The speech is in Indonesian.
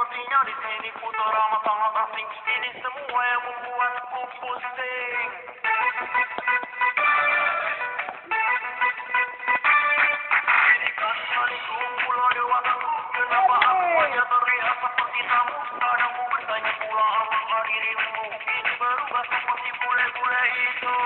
sepertinya di sini ku teramat sangat asing. Ini semua yang membuatku pusing. Ini kan hariku pulau dewasaku. Kenapa aku hanya terlihat seperti tamu? Kadang ku bertanya pula apakah dirimu kini berubah seperti bule-bule itu.